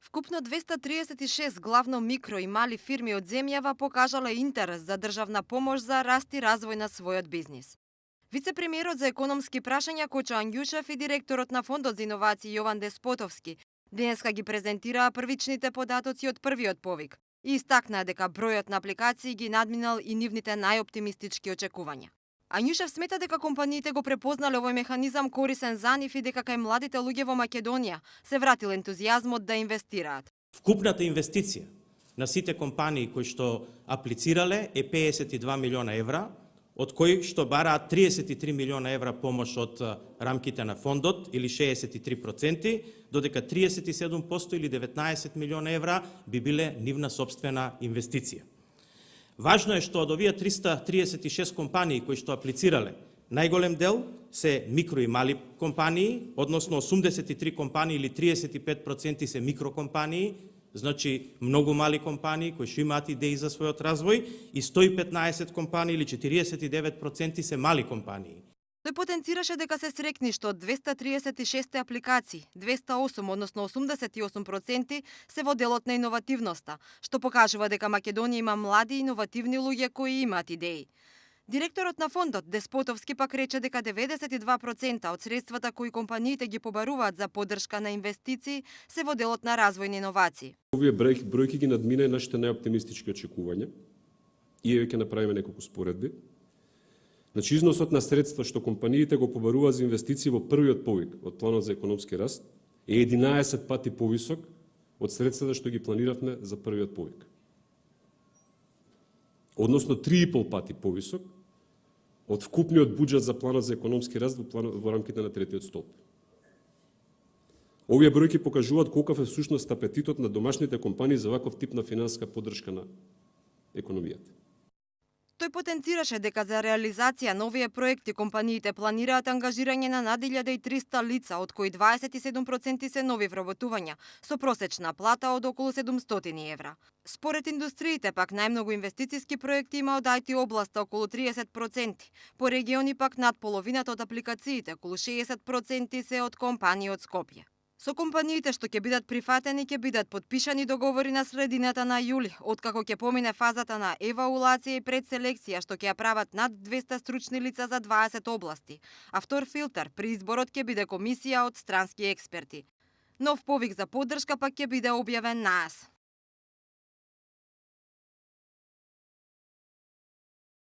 Вкупно 236 главно микро и мали фирми од земјава покажале интерес за државна помош за раст и развој на својот бизнис. Вице-премиерот за економски прашања Кочо Ангјушев и директорот на Фондот за иновации Јован Деспотовски денеска ги презентираа првичните податоци од првиот повик и истакнаа дека бројот на апликации ги надминал и нивните најоптимистички очекувања. Ангјушев смета дека компаниите го препознале овој механизам корисен за нив и дека кај младите луѓе во Македонија се вратил ентузијазмот да инвестираат. Вкупната инвестиција на сите компании кои што аплицирале е 52 милиона евра, од кои што бараат 33 милиона евра помош од рамките на фондот или 63%, додека 37% или 19 милиона евра би биле нивна сопствена инвестиција. Важно е што од овие 336 компании кои што аплицирале, најголем дел се микро и мали компании, односно 83 компании или 35% се микрокомпании, значи многу мали компании кои што имаат идеи за својот развој, и 115 компании или 49% се мали компании. Тој потенцираше дека се срекни што од 236 апликации, 208, односно 88% се во делот на иновативноста, што покажува дека Македонија има млади иновативни луѓе кои имаат идеи. Директорот на фондот Деспотовски пак рече дека 92% од средствата кои компаниите ги побаруваат за поддршка на инвестиции се во делот на развојни иновации. Овие бројки ги надмина нашите најоптимистички очекувања и ќе направиме неколку споредби. Значи, износот на средства што компаниите го побаруваат за инвестиции во првиот повик од планот за економски раст е 11 пати повисок од средствата што ги планиравме за првиот повик. Односно 3,5 пати повисок од вкупниот буџет за планот за економски раст во рамките на третиот столб. Овие бројки покажуваат колкав е всушност апетитот на домашните компании за ваков тип на финансиска поддршка на економијата. Тој потенцираше дека за реализација на овие проекти компаниите планираат ангажирање на над 1300 лица, од кои 27% се нови вработувања, со просечна плата од околу 700 евра. Според индустриите пак најмногу инвестициски проекти има од IT областа околу 30%, по региони пак над половината од апликациите, околу 60% се од компании од Скопје. Со компаниите што ќе бидат прифатени ќе бидат подпишани договори на средината на јули, откако ќе помине фазата на евалуација и предселекција што ќе ја прават над 200 стручни лица за 20 области, а втор филтер при изборот ќе биде комисија од странски експерти. Нов повик за поддршка пак ќе биде објавен наас.